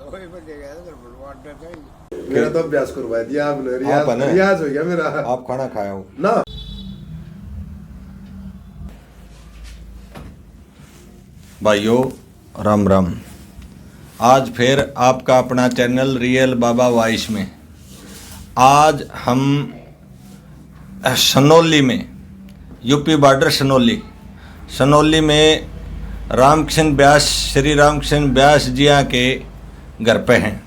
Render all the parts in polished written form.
मेरा तो अभ्यास करवा दिया आपने, रियाज हो गया मेरा। आप खाना खाया हो ना। भाइयों राम राम। आज फिर आपका अपना चैनल रियल बाबा वॉइस में आज हम सनौली में, यूपी बॉर्डर सनौली में रामकृष्ण व्यास, श्री रामकृष्ण व्यास जिया के घर पे हैं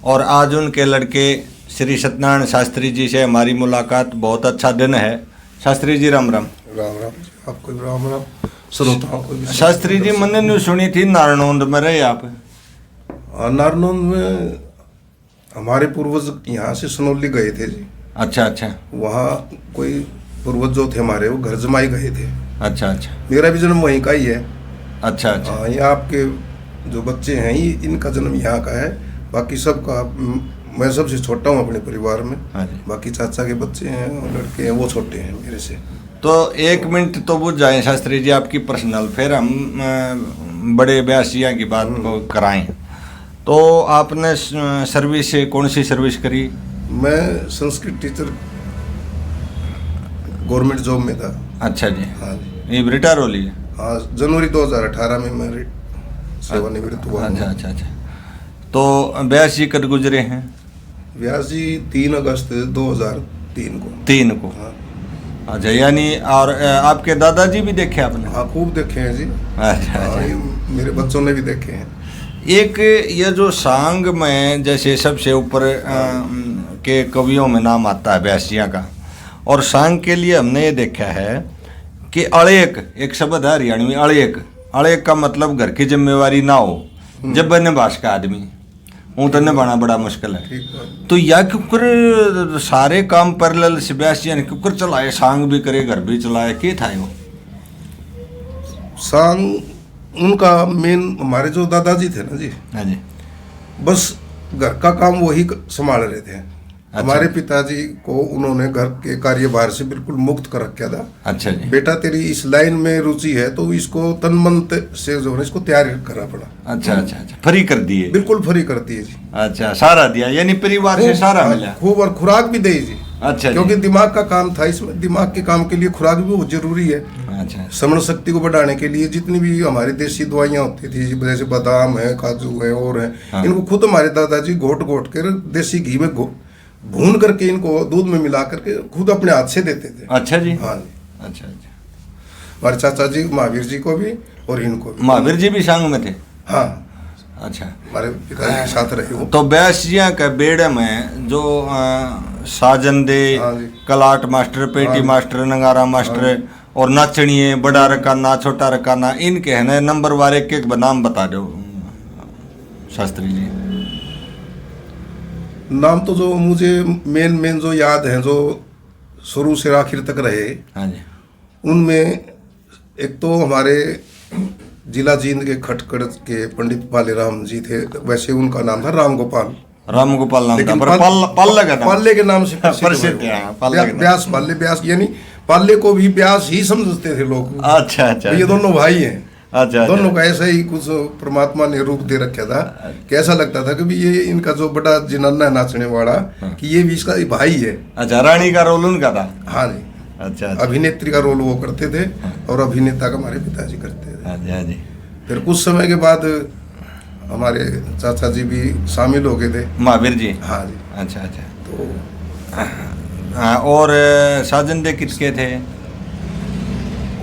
और आज उनके लड़के श्री सत्यनारायण शास्त्री जी से हमारी मुलाकात। बहुत अच्छा दिन है। शास्त्री जी राम राम। राम राम जी, आपको भी राम राम। श्रोताओं को भी। शास्त्री जी मैंने न्यूज़ सुनी थी नारनौंद में रहे आप। नारनौंद में हमारे पूर्वज यहाँ से सनौली गए थे जी। अच्छा अच्छा। वहाँ कोई पूर्वज जो थे हमारे, वो घर जमाई गए थे। अच्छा अच्छा। मेरा भी जन्म वहीं का ही है। अच्छा अच्छा। हाँ, यहाँ आपके जो बच्चे हैं ये इनका जन्म यहाँ का है। बाकी सबका, मैं सबसे छोटा हूँ अपने परिवार में। हाँ जी। बाकी चाचा के बच्चे हैं और लड़के हैं, वो छोटे हैं मेरे से। तो एक मिनट तो बुझ जाए शास्त्री जी आपकी पर्सनल, फिर हम बड़े व्यासिया की बात को कराएं। तो आपने सर्विस कौन सी सर्विस करी? मैं संस्कृत टीचर गवर्नमेंट जॉब में था। अच्छा जी। हाँ जी। ये रिटायर हो ली? हाँ, जनवरी 2018 में मैं सेवानिवृत्त हुआ। अच्छा अच्छा अच्छा। तो व्यास जी कब गुजरे हैं? व्यास जी 3 अगस्त 2003 को। 3 को। हाँ। अच्छा, यानी और आपके दादाजी भी देखे आपने? हाँ, खूब देखे हैं जी। अच्छा हाँ, ये मेरे बच्चों ने भी देखे हैं। एक ये जो सांग में जैसे सबसे ऊपर के कवियों में नाम आता है व्यासिया का, और सांग के लिए हमने ये देखा है कि अड़ेक एक शब्द है हरियाणवी, अड़ेक का मतलब घर की जिम्मेवारी ना हो, जब बने बास का आदमी वो तो निभाना बड़ा मुश्किल है। तो या क्योंकर सारे काम पैरेलल से व्यासिया ने क्योंकर चलाए, सांग भी करे घर भी चलाए, क्या था वो सांग? उनका मेन हमारे जो दादाजी थे ना जी। हाँ जी। बस घर का काम वही संभाल रहे थे। हमारे पिताजी को उन्होंने घर के कार्यभार से बिल्कुल मुक्त कर रखा था। अच्छा जी। बेटा तेरी इस लाइन में रुचि है तो इसको तन मन से जो है इसको तैयार करना पड़ा। अच्छा अच्छा अच्छा। फ्री कर दिए? बिल्कुल फ्री कर दिए जी। अच्छा, सारा दिया, यानी परिवार से सारा मिला खूब, और खुराक भी दी जी। अच्छा। क्योंकि दिमाग का काम था, इसमें दिमाग के काम के लिए खुराक भी बहुत जरूरी है। अच्छा। समझ शक्ति को बढ़ाने के लिए जितनी भी हमारी देसी दवाइयाँ होती थी, जैसे बादाम है, काजू है और है, हाँ। इनको खुद हमारे दादाजी घोट घोट कर देसी घी में भून करके इनको दूध में मिला करके खुद अपने हाथ से देते थे। अच्छा जी। हाँ। अच्छा अच्छा। हमारे चाचा जी महावीर जी को भी और इनको भी। महावीर जी भी सांग में थे? हाँ। अच्छा। हमारे पिताजी के साथ रहे हो। तो व्यासिया का बेड़े में जो साजन दे, हाँ जी। कलाट मास्टर, पेटी मास्टर, नगारा मास्टर और नाचनिए, बड़ा रकाना, छोटा रकाना, इनके है ना नंबर वार एक एक नाम बता दो शास्त्री जी। नाम तो जो मुझे मेन जो याद है, जो शुरू से आखिर तक रहे, हाँ जी, उनमें एक तो हमारे जिला जींद के खटकड़ के पंडित पालेराम जी थे। वैसे उनका नाम था राम गोपाल नाम था, पर पाल्ले के नाम से प्रसिद्ध है। व्यास पाल्ले, व्यास यानी पाल्ले को भी व्यास ही समझते थे लोग। अच्छा अच्छा। ये दोनों भाई हैं। अच्छा। दोनों का ऐसा ही कुछ परमात्मा ने रूप दे रखा था कि ऐसा लगता था कि भी ये इनका जो बड़ा जिनाना है नाचने वाला, कि ये भी इसका भाई है। अच्छा, रानी का रोल उनका था? हाँ जी। अच्छा। अभिनेत्री का रोल वो करते थे और अभिनेता का हमारे पिताजी करते थे। हाँ जी। हाँ जी। फिर कुछ समय के बाद हमारे चाचा जी भी शामिल हो गए थे। महावीर जी? हाँ जी। अच्छा अच्छा। तो और साजन दे किसके थे?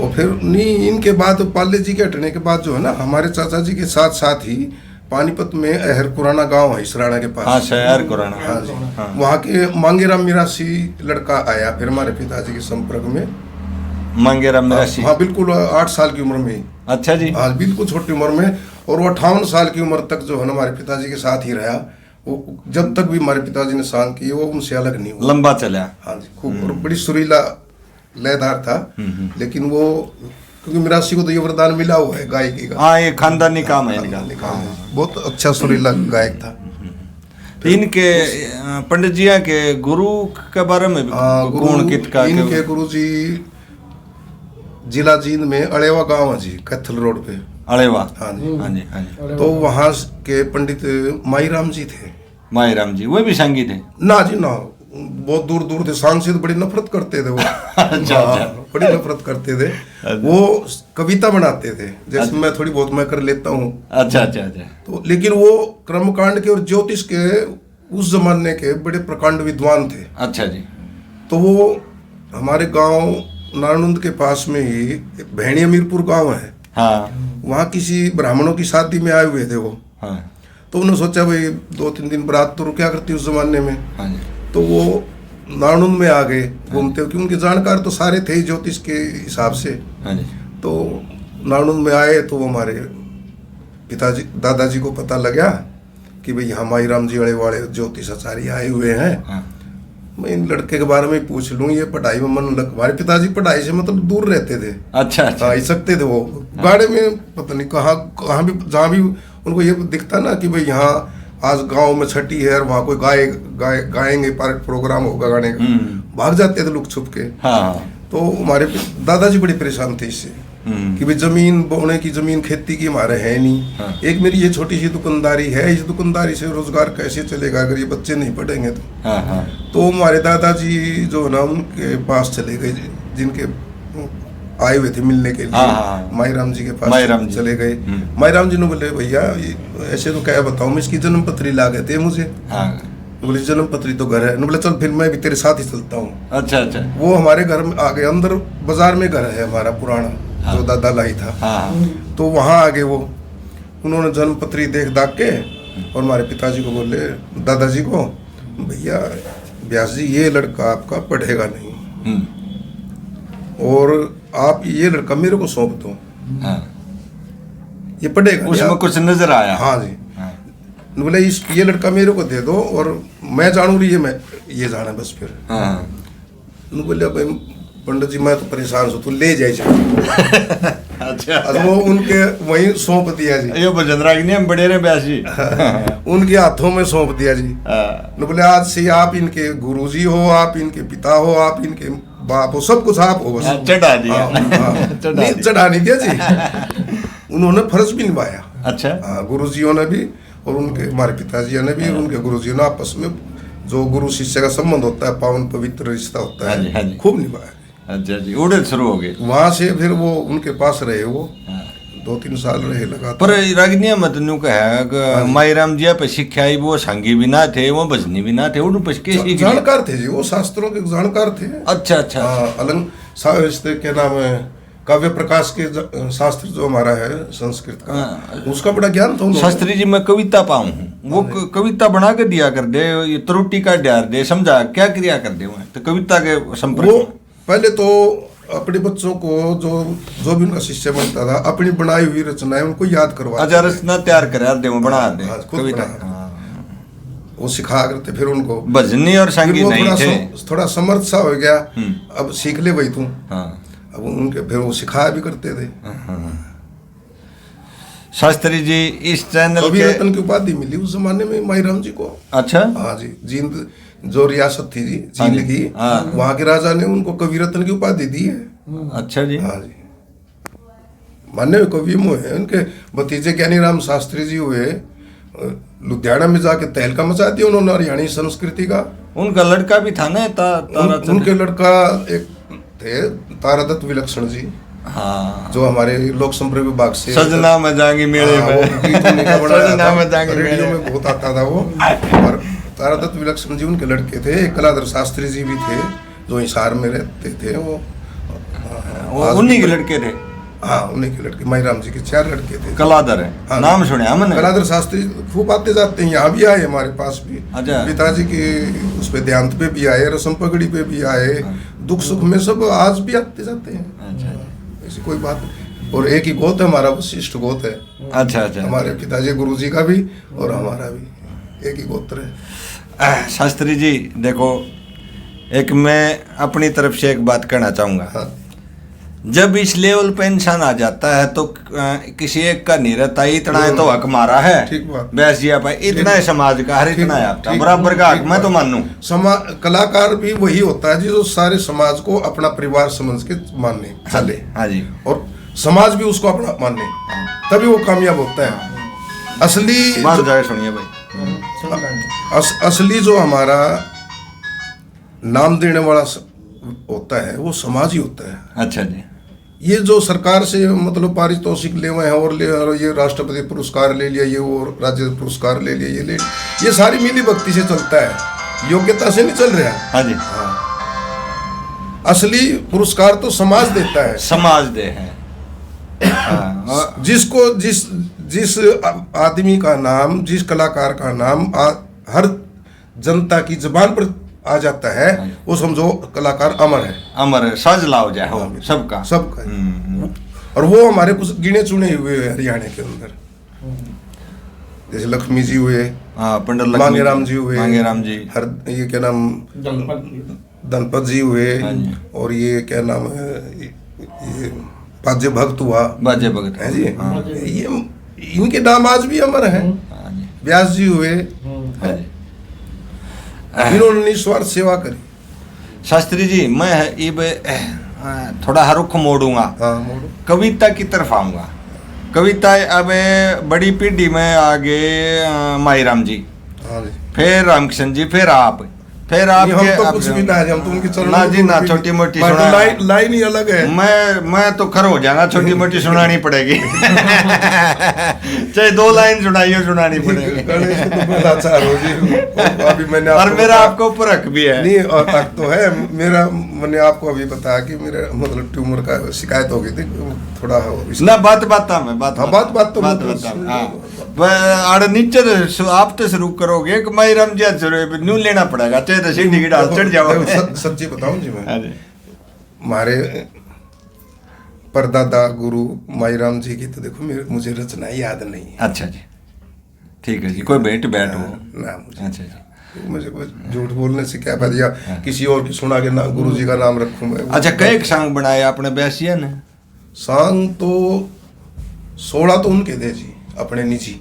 और फिर नहीं, इनके बाद पाल्ले जी के हटने के बाद जो है ना, हमारे चाचा जी के साथ साथ ही पानीपत में अहर कुराना गांव है, इसराना के पास। हाँ, शहर कुराना। हाँ जी। हाँ। वहाँ के मांगेराम मिरासी लड़का आया फिर हमारे पिताजी के संपर्क में। मांगेराम मिरासी? हाँ, बिल्कुल 8 साल की उम्र में। अच्छा जी। हाँ, बिल्कुल छोटी उम्र में। और वो 58 साल की उम्र तक जो है ना हमारे पिताजी के साथ ही रहा। वो जब तक भी हमारे पिताजी ने सांग की, वो उनसे अलग नहीं हुआ। लंबा चला? हाँ जी, खूब। और बड़ी सुरीला लयदार था। लेकिन वो, क्योंकि मिरासी को तो ये वरदान मिला हुआ है गायकी का। हाँ, ये खानदानी काम है इनका। बहुत अच्छा सुरीला गायक था। इनके पंडित जी के गुरु के बारे में कौन कित का? इनके गुरु जी जिला जींद में अड़ेवा गांव है जी, कैथल रोड पे। अड़ेवा। हाँ जी। हाँ जी, हाँ जी। तो वहाँ के पंडित माईराम जी थे। माईराम जी वो भी संगी थे? ना जी ना, बहुत दूर दूर थे, सांग से तो बड़ी नफरत करते थे वो। अच्छा, हाँ, अच्छा। बड़ी नफरत करते थे वो। कविता बनाते थे, जैसे मैं थोड़ी बहुत मैं कर लेता हूँ। अच्छा अच्छा अच्छा। तो लेकिन वो कर्मकांड के और ज्योतिष के उस जमाने के बड़े प्रकांड विद्वान थे। अच्छा जी। तो वो हमारे गांव नारनुंद के पास में ही भेड़िया मीरपुर गांव है, हाँ वहाँ किसी ब्राह्मणों की शादी में आए हुए थे वो। हाँ तो उन्होंने सोचा भाई 2-3 दिन बारात तो क्या करती उस जमाने में। हाँ जी। तो वो नारनुंद में आ गए घूमते, क्योंकि उनके जानकार तो सारे थे ही ज्योतिष के हिसाब से। हाँ जी। तो नारनुंद में आए तो वो हमारे पिताजी दादाजी को पता लगा कि भाई यहाँ माईराम जी अड़े वाले ज्योतिष आचार्य आए हुए हैं। हाँ मैं इन लड़के के बारे में पूछ लूँ, ये पढ़ाई में मन लग। हमारे पिताजी पढ़ाई से मतलब दूर रहते थे। अच्छा अच्छा। हाँ, सकते थे वो गाड़े में, पता नहीं कहाँ भी, जहाँ भी उनको ये दिखता ना कि भाई यहाँ आज गांव में छठी है और वहाँ कोई गाएंगे, प्रोग्राम होगा गाने का, भाग जाते थे लुक छुप के। हाँ हाँ। तो हमारे दादाजी बड़े परेशान थे इससे कि भाई जमीन बोने की, जमीन खेती की हमारे है नहीं। हाँ। एक मेरी ये छोटी सी दुकानदारी है, इस दुकानदारी से रोजगार कैसे चलेगा अगर ये बच्चे नहीं पढ़ेंगे तो। हाँ हाँ। तो हमारे दादाजी जो है ना उनके पास चले गए, जिनके आए हुए थे मिलने के लिए। हाँ, हाँ। माईराम जी के पास माईराम जी। चले गए। माईराम जी ने बोले भैया ऐसे तो क्या बताऊं, मैं इसकी जन्म पत्री ला गए थे मुझे। हाँ। बोले जन्म पत्री तो घर है। बोले चल फिर मैं भी तेरे साथ ही चलता हूँ। अच्छा अच्छा। वो वो हमारे घर में आ गए, अंदर बाजार में घर है हमारा पुराना। हाँ। जो दादा लाई था। हाँ तो वहाँ आ गए वो, उन्होंने जन्म पत्री देख दाख के और हमारे पिताजी को बोले, दादाजी को, भैया व्यास जी ये लड़का आपका पढ़ेगा नहीं और आप ये लड़का मेरे को सौंप दो, हाँ। ये पढ़ेगा नहीं। उसमें कुछ नजर आया? हाँ जी। हाँ। बोले इस ये लड़का मेरे को दे दो और मैं जानू रही है, मैं ये जाना बस फिर। हाँ। बोले भाई पंडित जी मैं तो परेशान हूँ, तू ले जाए। अच्छा। अब वो उनके वहीं सौंप दिया जी। ये भजन रागिनी हम बड़े रहे व्यास जी। उनके हाथों में सौंप दिया जी। हाँ। न बोले आज से आप इनके गुरुजी हो, आप इनके पिता हो, आप इनके बाप हो, सब कुछ आप हो बस। चढ़ा दिया। नहीं चढ़ा नहीं दिया जी, उन्होंने फर्ज भी निभाया। अच्छा। गुरुजियों ने भी और उनके हमारे पिताजी ने भी और उनके गुरुजियों ने आपस में जो गुरु शिष्य का संबंध होता है, पावन पवित्र रिश्ता होता हाँ जी, हाँ जी। है, खूब निभाया। अच्छा जी। उड़े शुरू हो गए वहां से फिर वो उनके पास रहे, वो हाँ। 2-3 साल रहे लगातार। पर रागनिया मतनु का है कि माईराम जी पे शिक्षा आई, वो संगी भी ना थे, वो भजनी भी ना थे, उन पे कैसे जानकार थे जी, वो शास्त्रों के जानकार थे। अच्छा अच्छा। अलंग क्या नाम है, काव्य प्रकाश के शास्त्र जो हमारा है संस्कृत का, उसका बड़ा ज्ञान था उन्हें। शास्त्री जी मैं कविता पाऊँ हूँ, वो कविता बना के दिया कर दे, ये त्रुटि का ड्यार दे, समझा क्या क्रिया कर दे वहाँ तो कविता के संपर्क। वो पहले तो अपने बच्चों को जो भी उनका शिष्य बनता था अपनी बनाई हुई रचनाएं उनको याद करवा। अच्छा, रचना तैयार करा दे, वो बना दे कविता। वो सिखा करते फिर उनको। भजनी और संगीत नहीं थे, थोड़ा समर्थ सा हो गया, अब सीख ले भाई तू। हाँ। अब उनके फिर वो सिखाया भी करते थे। शास्त्री जी इस चैनल कवि के रत्न की उपाधि मिली उस जमाने में माईराम जी को। अच्छा। हाँ जी, जींद जो रियासत थी जी जींद की, हाँ। वहाँ के राजा ने उनको कवि रत्न की उपाधि दी है। अच्छा जी। हाँ जी, मान्य हुए कवि हुए हैं। उनके भतीजे ज्ञानीराम शास्त्री जी हुए, लुधियाना में जाके तहलका मचा दिया उन्होंने हरियाणी संस्कृति का। उनका लड़का भी था ना उनके लड़का एक थे तारादत्त विलक्षण जी। हाँ। जो हमारे लोक संपर्क विभाग से सजना में जाएंगे मेले में, सजना में जाएंगे रेडियो में बहुत आता था वो। और तारादत्त विलक्षण जी उनके लड़के थे। एक कलाधर शास्त्री जी भी थे जो हिसार में रहते थे, वो उन्हीं के लड़के थे। हाँ, उन्हीं के लड़के, माईराम जी के 4 लड़के थे। कलाधर है। हाँ, नाम सुने हमने। कलाधर शास्त्री खूब आते जाते हैं, यहाँ भी आए हमारे पास भी। अच्छा। पिताजी के उस पे देहांत पे भी आए, रसम पगड़ी पे भी आए, दुख सुख में सब आज भी आते जाते हैं। अच्छा। ऐसी कोई बात नहीं। और एक ही गोत है हमारा, वशिष्ठ गोत है। अच्छा अच्छा। हमारे पिताजी गुरुजी का भी और हमारा भी एक ही गोत्र है। शास्त्री जी देखो, एक मैं अपनी तरफ से एक बात कहना चाहूँगा। हाँ। जब इस लेवल पे इंसान आ जाता है तो किसी एक का नहीं रहता, इतना है तो हक मारा है। ठीक बात। बैस जी आप इतना है समाज का, हर इतना है आपका बराबर का हक, मैं तो मानूं। कलाकार भी वही होता है जी जो सारे समाज को अपना परिवार समझ के मानने चले। हाँ जी। और समाज भी उसको अपना माने, तभी वो कामयाब होता है। असली बाहर जाए सुनिए भाई। असली जो हमारा नाम देने वाला होता है वो समाज ही होता है। अच्छा जी। ये जो सरकार से मतलब पारितोषिक ले हुए हैं और ये राष्ट्रपति पुरस्कार ले लिया, ये वो राज्य पुरस्कार ले लिया, ये सारी मिली भक्ति से चलता है, योग्यता से नहीं चल रहा। हाँ जी। असली पुरस्कार तो समाज देता है, समाज दे है। हाँ, जिसको जिस आदमी का नाम, जिस कलाकार का नाम हर जनता की जुबान पर आ जाता है, वो समझो कलाकार अमर है। अमर है, साज लाओ जाए हो सबका। और वो हमारे कुछ गिने चुने हुए हरियाणा के अंदर, जैसे लक्ष्मी जी हुए, पंडित मांगेराम जी हुए, मांगेराम जी, हर ये क्या नाम, धनपत जी हुए, और ये क्या नाम है, ये बाजे भक्त हुआ, बाजे भक्त है जी। ये इनके नाम आज भी अमर हैं। व्यास जी हुए, इन्होंने निस्वार्थ सेवा करी। शास्त्री जी, मैं अब थोड़ा रुख मोड़ूंगा, कविता की तरफ आऊंगा। कविता अब बड़ी पीढ़ी में आगे माईराम जी, फिर रामकिशन जी, फिर आप हम तो कुछ भी ना है, हम तो उनके चरणों ना जी ना, छोटी मोटी लाइन ही अलग है। मैं तो खर हो जाऊंगा, छोटी मोटी सुनानी पड़ेगी। चाहे 2 लाइन सुनानी पड़ेगी। अभी मैंने और मेरा आपको ऊपर हक भी है। नहीं, और हक तो है मेरा। मैंने आपको अभी बताया कि मेरा मतलब ट्यूमर का शिकायत हो गई थी थोड़ा ना। बात आड़ नीचे आप तो शुरू करोगे कि माईराम जी न्यू लेना पड़ेगा, चाहे तो सीढ़ी की डाल चढ़ जाओ। सच्ची बताऊं जी, मैं हमारे परदादा गुरु माईराम जी की तो देखो मुझे रचना याद नहीं है। अच्छा जी, ठीक है जी, कोई बैठ हो ना मुझे। अच्छा जी, मुझे कुछ झूठ बोलने से क्या फायदा, किसी और की सुना के ना गुरु जी का नाम रखूं मैं। अच्छा, कई सॉन्ग बनाए आपने बैसिया ने? सॉन्ग तो 16 तो उनके थे जी, अपने निजी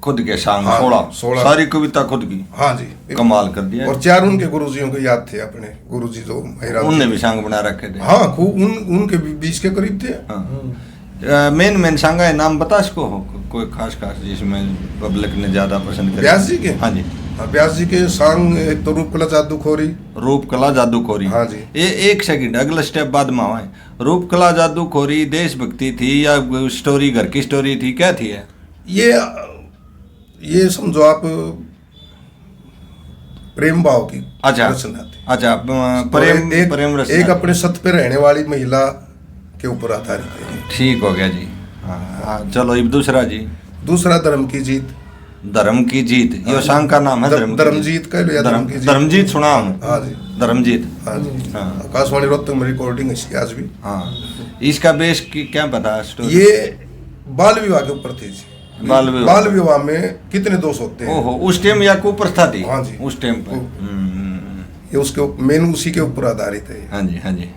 खुद के सॉन्ग। 16 सारी कविता खुद की। हाँ जी, कमाल कर दिया। और 4 उनके गुरुजियों को याद थे, अपने गुरुजी जो उनने भी सॉन्ग बना रखे थे। हाँ, खूब उनके 20 के करीब थे। मेन सॉन्ग है, नाम बता इसको कोई खास जिसमें पब्लिक ने ज्यादा पसंद किया? व्यास जी के? हाँ जी, व्यास जी के सॉन्ग एक तो रूप कला जादूखोरी। रूप कला जादूखोरी, हाँ जी। ये एक सेकंड, अगला स्टेप बाद में आए। रूप कला जादूखोरी देशभक्ति थी या स्टोरी, घर की स्टोरी थी, क्या थी? ये समझो आप प्रेम भाव की रचना थी। अच्छा, प्रेम रचना, एक अपने सत्य पे रहने वाली महिला के ऊपर आधारित है। ठीक हो गया जी। हाँ, चलो अब दूसरा जी। दूसरा धर्म की जीत। धर्म की जीत, ये सॉन्ग का नाम है। धर्मजीत का लिया, धर्मजीत सुना हूँ। हाँ जी, धर्मजीत। हाँ जी, आकाशवाणी रोहतक में रिकॉर्डिंग इसकी आज भी। हाँ, इसका बेस की क्या पता स्टोरी? ये बाल विवाह के ऊपर थी जी। बाल विवाह में कितने दोष होते हैं। ओहो, उस टाइम या कुप्रथा थी? हाँ जी, उस टाइम पर ये उसके मेन उसी के ऊपर आधारित है। हाँ जी, हाँ जी।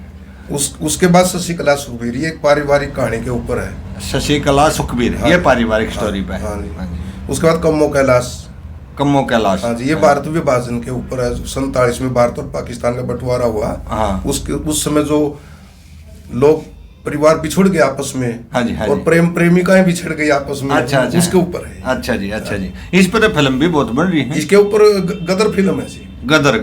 उसके बाद शशिकला सुखबीर, ये एक पारिवारिक कहानी के ऊपर है। शशिकला सुखबीर, ये पारिवारिक स्टोरी पे। हाँ जी। उसके बाद कम्मो कैलाश। हाँ जी, ये भारत विभाजन के ऊपर है। 47 में भारत और पाकिस्तान का बंटवारा हुआ। हाँ। उस समय जो लोग परिवार बिछड़ गए आपस में। हाँ जी, हाँ और प्रेमिकाएं बिछड़ गई आपस में। अच्छा, उसके ऊपर है। अच्छा जी, अच्छा जी। इस पर तो फिल्म भी बहुत बन रही है। इसके ऊपर गदर फिल्म है जी। गदर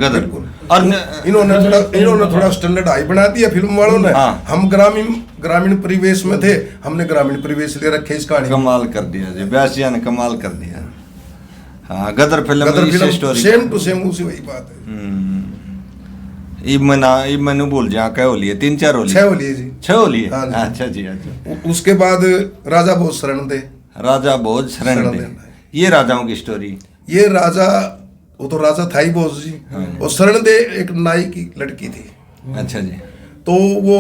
और इन्होंने थोड़ा स्टैंडर्ड हाई बना दिया फिल्म वालों ने। हाँ। हम ग्रामीण परिवेश में थे, हमने ग्रामीण परिवेश ले रखे इस कहानी। कमाल कर दिया जी, व्यासिया ने कमाल कर दिया। हाँ, गदर फिल्म सेम टू सेम उसी वही बात है। मैंने बोल जा क्या होली है? 3-4 होली, 6 होली है जी। 6 होली है। हाँ जी। अच्छा जी, अच्छा। उसके बाद राजा भोज शरण दे। राजा भोज शरण दे, ये राजाओं की स्टोरी। ये राजा, वो तो राजा था ही भोज जी। और शरण दे एक नाई की लड़की थी। अच्छा जी। तो वो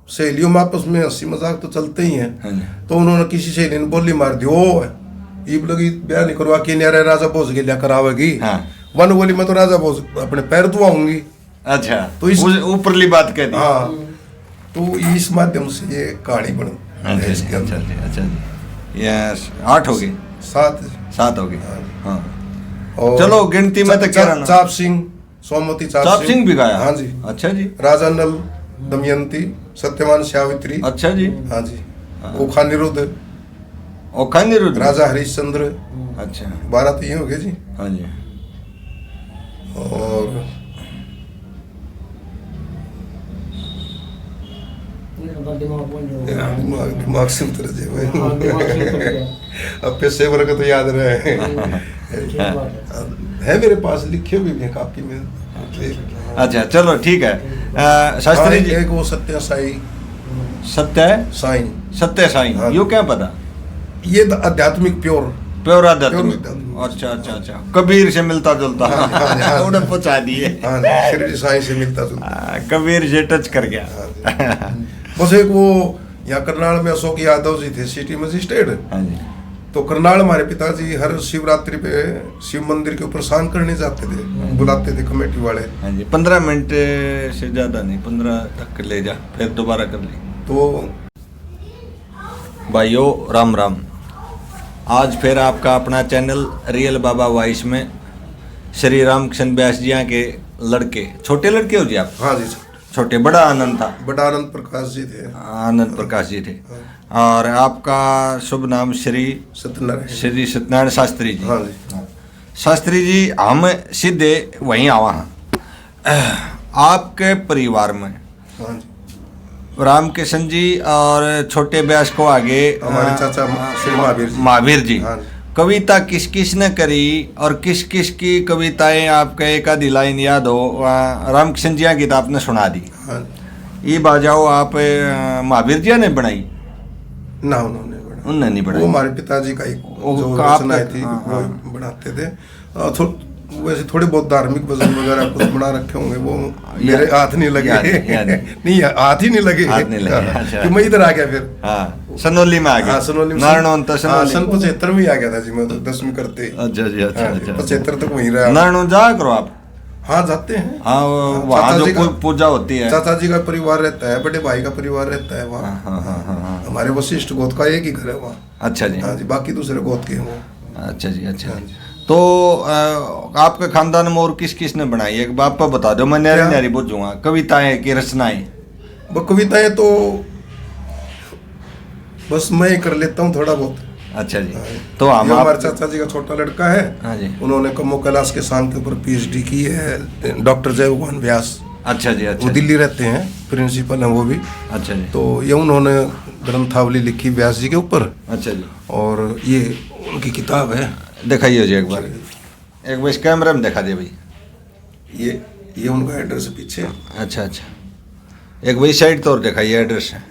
सहेलियों में आपस में हंसी मजाक तो चलते ही हैं। तो उन्होंने किसी सहेली ने बोली मार दी, ओ ईब लगी ब्याह नहीं करवा के नहीं, राजा भोज के लिया करावेगी। वन बोली मैं तो राजा भोज अपने पैर धुआऊंगी। अच्छा, तो इस ऊपरली बात कह दी। हाँ, तो इस माध्यम से ये कहानी बनी। अच्छा जी, अच्छा जी। यस, 8 हो गए, 7 हो गए। हाँ, और चलो गिनती में तो क्या चाप सिंह, सोमवती चाप सिंह भी गाया। हाँ जी। अच्छा जी। राजा नल, दमयंती, सत्यवान सावित्री। अच्छा जी। हाँ जी। ओखा निरुद्ध, ओखा निरुद्ध, राजा हरिश्चंद्र। अच्छा 12 तो ये हो गए जी। हाँ जी। और दिमाग से उतर जाए अब पैसे वर्ग तो याद रहे है मेरे पास, लिखे हुए भी हैं कापी में। अच्छा चलो ठीक है। शास्त्री जी, एक वो सत्य साई, सत्य साई, सत्य साई, हाँ। यो क्या पता? ये तो आध्यात्मिक प्योर प्योर आध्यात्मिक। प्योर। अच्छा अच्छा अच्छा, कबीर से मिलता जुलता। हाँ, हाँ, हाँ। उन्हें पहुंचा दिए। हाँ शिरडी साई से मिलता जुलता। कबीर से टच कर गया। हाँ जी। बस एक वो यहाँ करनाल में अशोक यादव जी थे सिटी मजिस्ट्रेट। हाँ जी। तो करनाल हमारे पिताजी हर शिवरात्रि पे शिव मंदिर के ऊपर शांत करने जाते थे, बुलाते थे कमेटी वाले। हाँ जी, 15 मिनट से ज्यादा नहीं, 15 तक ले जा, फिर दोबारा कर ली। तो भाइयों राम राम। आज फिर आपका अपना चैनल रियल बाबा वॉइस में श्री रामकृष्ण व्यास जी के लड़के, छोटे लड़के हो जी आप? हाँ जी, छोटे, बड़ा आनंद था। बड़ा आनंद प्रकाश जी थे। आनंद प्रकाश जी थे। और आपका शुभ नाम श्री सत्यनारायण शास्त्री जी। हाँ जी। शास्त्री जी, हम सीधे वहीं आवा हैं। आपके परिवार में हाँ जी, रामकृष्ण जी और छोटे व्यास को आगे हमारे चाचा श्री महावीर जी। महावीर जी। हाँ जी। कविता किस किस ने करी और किस किस की कविताएं आपका एक आधी लाइन याद हो? रामकृष्ण जी की तो आपने सुना दी। हाँ। ये बाजाओ आप महावीर जी ने बनाई ना, उन्होंने उनने नहीं बनाई। वो हमारे पिताजी का एक जो रचनाएं थी वो बनाते थे। वैसे थोड़े बहुत धार्मिक भजन वगैरह कुछ बना रखे होंगे, वो मेरे हाथ नहीं लगे। नहीं, हाथ ही नहीं लगे। अच्छा। कि मैं इधर आ गया फिर। हाँ, सनोली में आ गया। सनोली में सन 75 में आ गया था जी मैं, तो 10वीं करते। अच्छा जी, अच्छा अच्छा। 75 तक वहीं रहा। नारायण जा करो आप। हाँ जाते हैं। हाँ, वहाँ जो पूजा होती है। चाचा जी का परिवार रहता है, बड़े भाई का परिवार रहता है वहाँ। हमारे वशिष्ठ गोद का एक ही घर है वहाँ। अच्छा जी। हाँ जी, बाकी दूसरे गोद के हैं वो। अच्छा जी, अच्छा। तो आपके खानदान में और किस किस ने बनाई? एक बाप पर बता दो, मैं न्यारी न्यारी बुझूंगा। कविताएं की रचनाएं? वो कविताएं तो बस मैं ही कर लेता हूँ थोड़ा बहुत। अच्छा जी। तो हमारे चाचा जी का छोटा लड़का है। हाँ जी। उन्होंने कमो कैलाश के सांग के ऊपर PhD की है, डॉक्टर जय भगवान व्यास। अच्छा जी, अच्छा। वो दिल्ली रहते हैं, प्रिंसिपल हैं वो भी। अच्छा जी। तो ये उन्होंने ग्रंथावली लिखी व्यास जी के ऊपर। अच्छा जी। और ये उनकी किताब है। दिखाइए जी एक बार इस कैमरे में दिखा दे भाई। ये उनका एड्रेस है पीछे। अच्छा अच्छा, एक भाई साइड तो और दिखाइए एड्रेस है।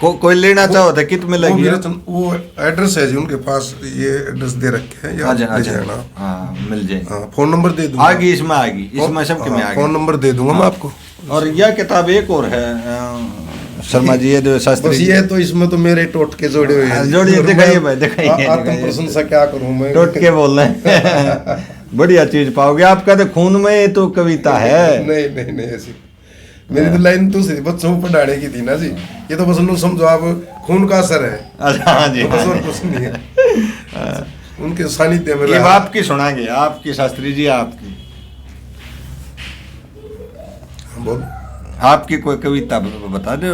कोई लेना चाहो तो कित में लगी? वो एड्रेस है जी उनके पास, ये एड्रेस दे रखे हैं। हाँ, मिल जाए। हाँ, फोन नंबर दे दूंगा। आगे इसमें आगी, इसमें सबके में आगे। फोन नंबर दे दूंगा मैं आपको। और यह किताब एक और है शर्मा जी, ये जो शास्त्री जी है, तो इसमें तो मेरे टोटके जोड़े हुए हैं। जोड़िए, दिखाइए भाई, दिखाइए। आत्म प्रशंसा क्या करूं मैं, टोटके बोल रहे हैं। बढ़िया चीज पाओगे। आपका तो खून में तो कविता है। नहीं नहीं नहीं, ऐसी मेरी तो लाइन दूसरी बच्चों को पढ़ाने की थी ना जी। ये तो बस उन्होंने समझो आप, खून का असर है। हाँ जी, बस और कुछ नहीं है। उनके सानिध्य में। ये आपकी सुनाएंगे, आपकी शास्त्री जी, आपकी बोल, आपकी कोई कविता बता दो,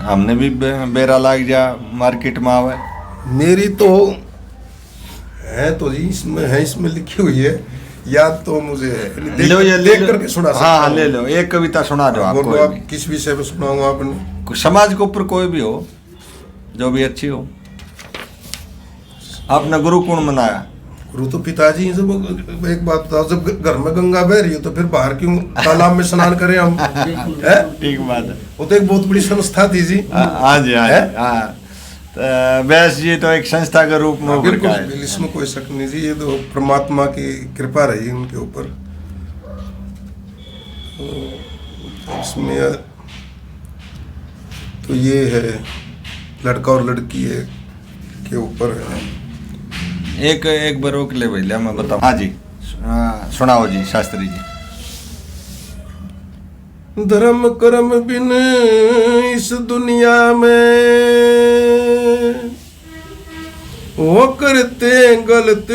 हमने भी बेरा लाग जा मार्केट में आवे। मेरी तो है तो जी, इसमें है, इसमें लिखी हुई है, याद तो मुझे देख करके सुना सकता हूं। हाँ, ले लो एक कविता सुना दो। आपको आप किस विषय पे सुनाऊंगा? आपने समाज के ऊपर कोई भी हो, जो भी अच्छी हो। आपने गुरु कौन मनाया? गुरु तो पिताजी। जब एक बात बताओ, जब घर में गंगा बह रही हो तो फिर बाहर क्यों तालाब में स्नान करें हम? ठीक बात है। वो तो एक बहुत बड़ी संस्था थी जी। हाँ जी, हाँ। व्यास जी तो एक संस्था के रूप में उभर का है। इसमें कोई शक नहीं जी, ये तो परमात्मा की कृपा रही उनके ऊपर। इसमें तो ये है, लड़का और लड़की है के ऊपर है। एक बार रोक ले भैया, मैं बताऊं। हाँ जी, सुनाओ जी शास्त्री जी। धर्म कर्म बिन इस दुनिया में वो करते गलत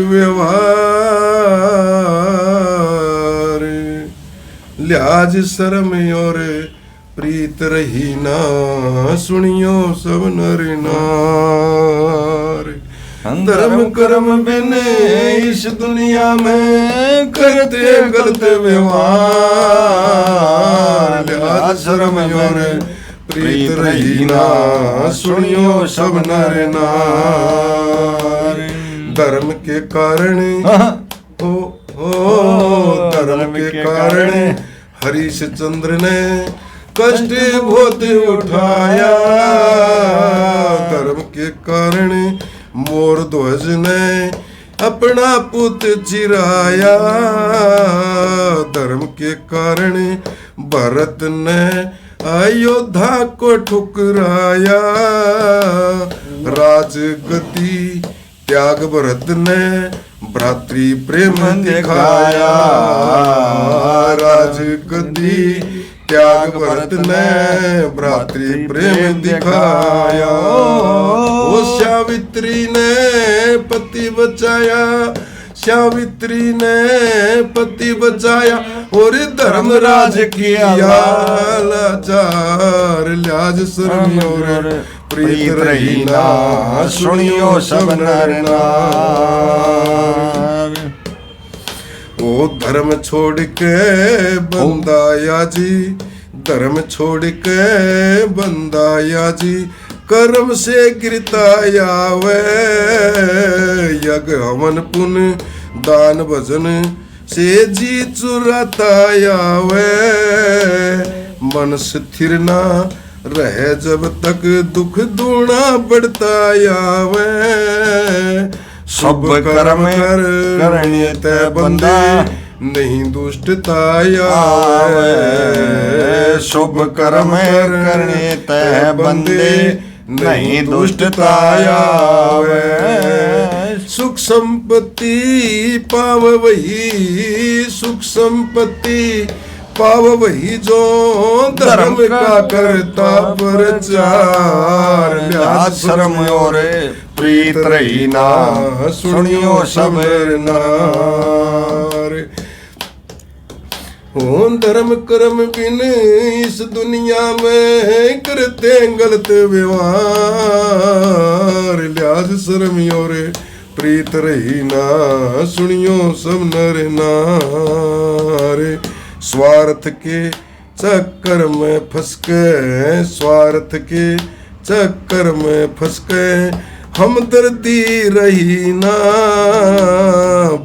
व्यवहार, लिहाज शर्म और प्रीत रही ना, सुनियो सब नर नार। धर्म कर्म बिन इस दुनिया में करते गलत व्यवहार, लिहाज शर्म और प्रीत रही ना, सुनियो सब नर नार। धर्म के कारण धर्म के कारण हरिश्चंद्र ने कष्ट बहुत उठाया, धर्म के कारण मोर ध्वज ने अपना पुत चिराया, धर्म के कारण भरत ने अयोध्या को ठुकराया, राजगद्दी त्याग भरत ने भ्रातृ प्रेम दिखाया, राजगद्दी त्याग भरत ने भ्रातृ प्रेम दिखाया। ओ सावित्री ने पति बचाया, सावित्री ने पति बचाया और धर्मराज किया लाचार, लिहाज शर्म और प्रीत रही ना, सुनियो सब नर नार। ओ धर्म छोड़ के बंदाया जी, धर्म छोड़ के बंदाया जी, कर्म से गिरता आवे, यज्ञ हवन पुण्य दान भजन से जी चुराता आवे, मन स्थिर ना रहे जब तक दुख दूना बढ़ता आवे, सब कर्म करने ते बंदे नहीं दुष्टता आवे, शुभ कर्म करने ते बंदे नहीं दुष्टता आवे, सुख संपत्ति पाव वही, सुख संपत्ति पाव वही जो धर्म का करता प्रचार, लिहाज शर्म और प्रीत रही ना, सुनियो सब नार। हो धर्म कर्म बिन इस दुनिया में करते गलत व्यवहार, लिहाज शर्म और प्रीत रही ना, सुनियो सब नर नार। स्वार्थ के चक्कर में फंस के, स्वार्थ के चक्कर में फंस के हमदर्दी रही ना,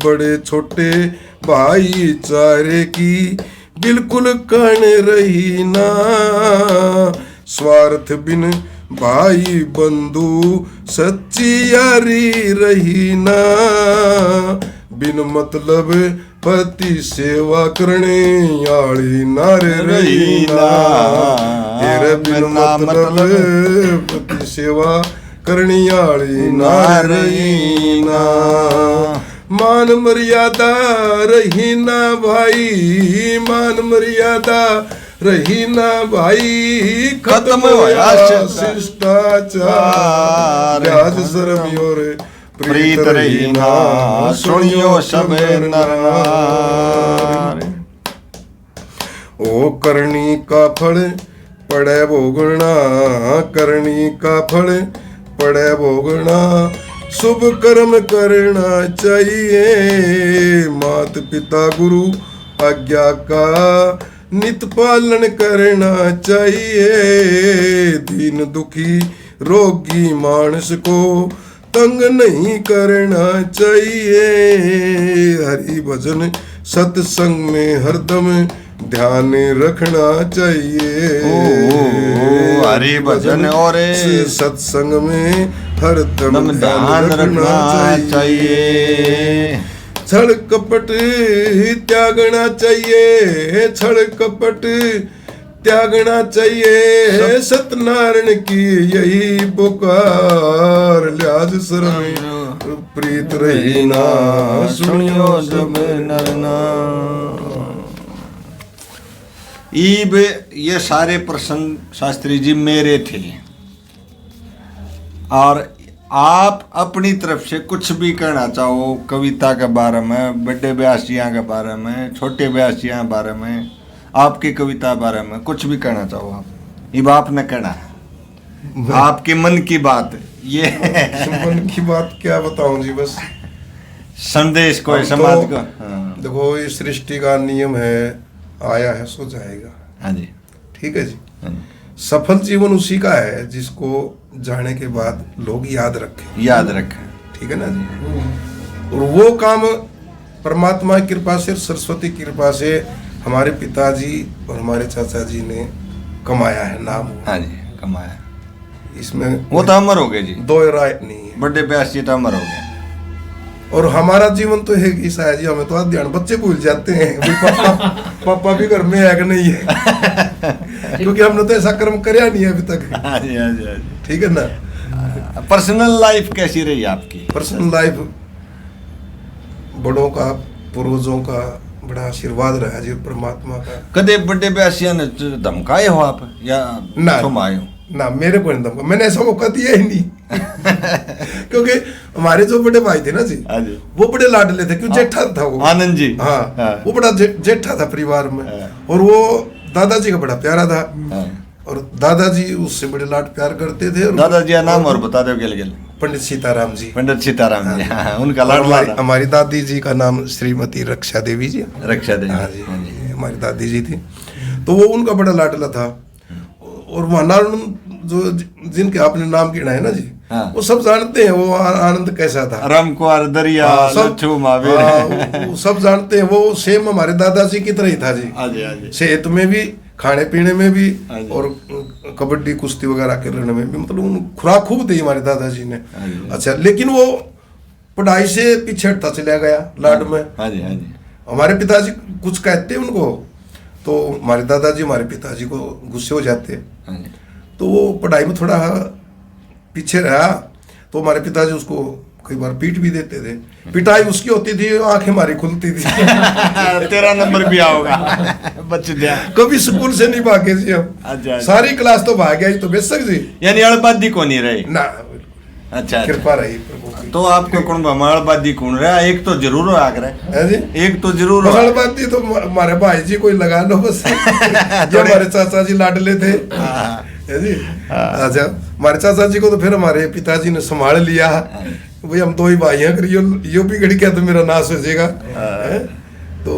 बड़े छोटे भाईचारे की बिल्कुल कण रही ना, स्वार्थ बिन भाई बंधु सच्ची यारी रही ना, बिन मतलब पति सेवा करने आली नारे रही ना, बिन मतलब पति सेवा करने आली नारे रही ना, मान मर्यादा रही ना भाई, मान मर्यादा रही ना भाई, खत्म होया शिष्टाचार, लिहाज शर्म और प्रीत रही ना, सुनियो सब नर नार। ओ करनी का फल पड़े भोगना, करनी का फल पड़े भोगना, शुभ कर्म करना चाहिए, माता पिता गुरु आज्ञा का नित पालन करना चाहिए, दीन दुखी रोगी मानस को तंग नहीं करना चाहिए, हरि भजन सत्संग में हरदम ध्यान रखना चाहिए, हरि भजन और सत्संग में हरदम ध्यान रखना चाहिए, छल कपट त्यागना चाहिए, छल कपट त्यागना चाहिए, सत्यनारायण की यही पुकार, लिहाज शर्म प्रीत रही ना, सुनियो सब नर नार। ईब ये सारे प्रसंग शास्त्री जी मेरे थे, और आप अपनी तरफ से कुछ भी कहना चाहो कविता के बारे में, बड़े ब्यासियाँ के बारे में, छोटे ब्यासियाँ के बारे में, आपकी कविता बारे में कुछ भी कहना चाहो आप, ये आपने कहना है आपके मन की बात ये मन की बात क्या बताऊं जी, बस संदेश को हम समाज तो- को। हाँ देखो ये सृष्टि का नियम है, आया है सो जाएगा, हाँ जी, ठीक है जी। हाँ जी। सफल जीवन उसी का है जिसको जाने के बाद लोग याद रखें, याद रखें। ठीक है ना जी। और वो काम परमात्मा की कृपा से, सरस्वती की कृपा से हमारे पिताजी और हमारे चाचा जी ने कमाया है नाम, हाँ जी, कमाया। इसमें वो तो अमर हो गए जी, दो राय नहीं है। बड़े ब्यास जी तो अमर हो गए। और हमारा जीवन तो है ऐसा है जी, हमें तो ध्यान बच्चे भूल जाते हैं भी पापा पापा भी घर में है कि नहीं है क्योंकि हमने तो ऐसा कर्म करया नहीं है अभी तक, हाँ जी, हाँ जी, हाँ जी। ठीक है ना। पर्सनल लाइफ कैसी रही आपकी? पर्सनल लाइफ बड़ों का, पूर्वजों का बड़ा आशीर्वाद रहा जी, परमात्मा का। कदे बड़े ब्यासिया ने धमकाए हो आप या ना। थमाए हो? ना, मेरे को नहीं धमका, मैंने ऐसा मौका दिया ही नहीं क्योंकि हमारे जो बड़े भाई थे ना जी, हाँ जी। वो बड़े लाडले थे, क्यों जेठा था वो, आनंद जी। हाँ, हाँ। वो बड़ा जेठा था परिवार में, हाँ। और वो दादाजी का बड़ा प्यारा था, हाँ। और दादाजी उससे बड़े लाड प्यार करते थे। और दादाजी का नाम और बता दो गेल गेल। पंडित सीताराम जी, पंडित सीताराम जी, हाँ, उनका और लाडला था। हमारी दादी जी का नाम श्रीमती रक्षा देवी जी, रक्षा देवी। हाँ जी, हाँ जी। हमारी दादी जी थी, तो वो उनका बड़ा लाडला था। और वहाँ नारायण जो जिनके आपने नाम गिना है ना जी, हाँ। वो सब जानते हैं वो आनंद कैसा था। राम कुमार दरिया, हाँ, सब लच्छू महावीर। हाँ, वो सब जानते हैं, वो सेम हमारे दादाजी की तरह ही था जी, हाँ जी, हाँ जी। सेहत में भी, खाने पीने में भी, हाँ जी। और कबड्डी कुश्ती वगैरह करने में भी, मतलब उन खुराक खूब दी हमारे दादाजी ने। हाँ जी। अच्छा, लेकिन वो पढ़ाई से पीछे हटता चला गया लाड में। हाँ जी, हाँ जी। हमारे पिताजी कुछ कहते उनको तो हमारे दादाजी हमारे पिताजी को गुस्से हो जाते, हाँ जी। तो वो पढ़ाई में थोड़ा पीछे रहा, तो हमारे पिताजी उसको कई बार पीट भी देते थे। पिटाई उसकी होती थी, आंखें हमारी खुलती थी तेरा नंबर भी आओगा बच गया। कभी स्कूल से नहीं भागे जी हम, अच्छा। सारी क्लास तो भाग गया तो बेशक जी, यानी अड़बादी को नहीं रही? ना, अच्छा, कृपा रही प्रभु की। तो आपको कौन अड़बादी कौन रहा? एक तो जरूर आग रहा है जी, एक तो जरूर बाती तो हमारे भाई जी कोई लगा लो बस जो हमारे चाचा जी लाडले थे, है जी। अच्छा, हमारे चाचा जी को तो फिर हमारे पिताजी ने संभाल लिया, भाई हम तो ही भाई हैं, अगर यो बिगड़ गया तो मेरा नाश हो जाएगा, तो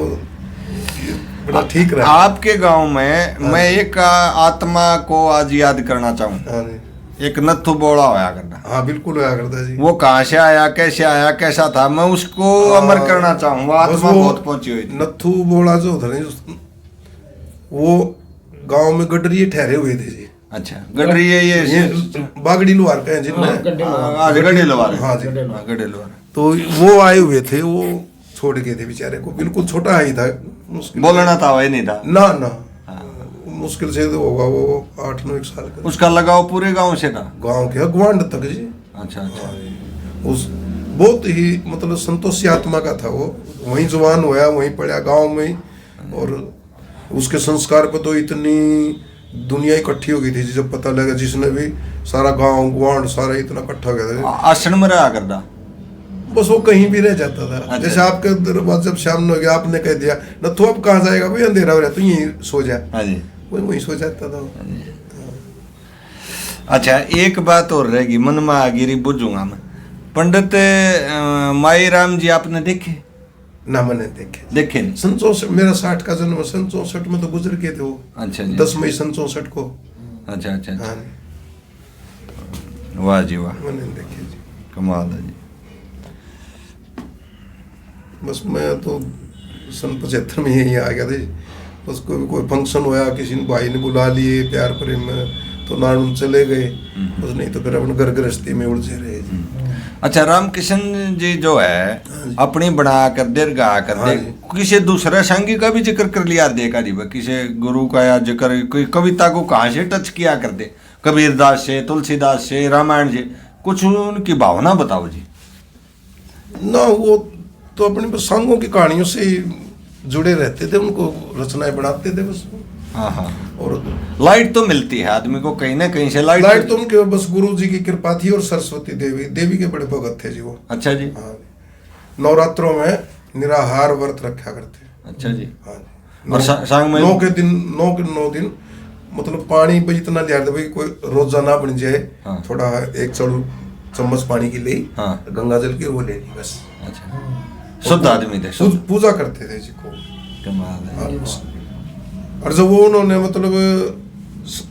बड़ा ठीक रहा। आपके गांव में मैं एक आत्मा को आज याद करना चाहूँ। हाँ जी, एक नत्थु बोला होया करना। हाँ बिल्कुल होया करता जी। वो कहाँ से आया, कैसे आया, कैसा था, मैं उसको अमर करना चाहूँ। वो बस आत्मा वो बहुत पहुंची हुई थी। नत्थु बोला जो था ना, वो गांव में गडरिये ठहरे हुए थे जी। अच्छा, गडरी ये बागड़ी लोहार का है जिनमें, आज गडे लवार। हाँ जी, गडे लवार। तो वो आए हुए थे, वो छोड़ गए थे बेचारे को, बिल्कुल छोटा ही था, मुश्किल बोलना था वही नहीं था ना ना, मुश्किल से तो होगा वो 8-9 साल का। उसका लगाव पूरे गांव से था? गांव के ग्वांड तक जी। अच्छा अच्छा। उस बहुत ही मतलब संतोषी आत्मा का था वो, वहीं जवान हुआ, वहीं पढ़ा गांव में ही, और उसके संस्कार पे तो इतनी दुनिया इकट्ठी हो गई थी जब पता लगा, जिसने भी सारा गांव ग्वांड सारा इतना इकट्ठा हो गया था। आश्रम में रहा करता? बस वो कहीं भी रह जाता था। अच्छा। जैसे आपके दरबार जब शाम में हो गया, आपने कह दिया न तो अब कहाँ जाएगा भाई, अंधेरा हो रहा तो यहीं सो जा, हाँ जी। वही सो जाता था। अच्छा, एक बात और रहेगी, मन में आ गिरी, बुझूंगा मैं। पंडित माई राम जी आपने देखे? ना मैंने देखे नहीं? 64, मेरा 60 का जन्म, 64 में तो गुजर गए थे वो। अच्छा जी। 10 मई 64 को। अच्छा अच्छा अच्छा। हाँ, वाह जी वाह, मैंने नहीं देखे जी। कमाल है जी। बस मैं तो सन 75 में यहीं आ गया था। बस कोई फंक्शन होया, किसी ने भाई ने बुला लिए प्यार प्रेम में, तो नारायण चले गए, बस नहीं तो फिर अपने घर गृहस्थी में उलझे रहे। अच्छा, रामकिशन जी जो है अपनी बना कर दे, गा कर दे, किसी दूसरे संगी का भी जिक्र कर लिया देखा जी, किसी गुरु का या जिक्र, कोई कविता को कहाँ से टच किया कर दे, कबीरदास से, तुलसीदास से, रामायण से, कुछ उनकी भावना बताओ जी। ना, वो तो अपने संगों की कहानियों से ही जुड़े रहते थे, उनको रचनाएं बनाते थे बस। हाँ हाँ। और लाइट तो मिलती है आदमी को कहीं ना कहीं से, लाइट तो उनके बस गुरु जी की कृपा थी, और सरस्वती देवी के बड़े भगत थे जी वो। अच्छा जी। हाँ, नवरात्रों में निराहार व्रत रखा करते। अच्छा जी। हाँ, और सांग में 9 दिन मतलब पानी भाई इतना लिया था भाई कोई रोजाना बन जाए। हाँ। थोड़ा एक चम्मच पानी की ले, हाँ। गंगा जल की वो लेनी बस। अच्छा, शुद्ध आदमी थे, शुद्ध पूजा करते थे जी को। कमाल है। और जब वो उन्होंने मतलब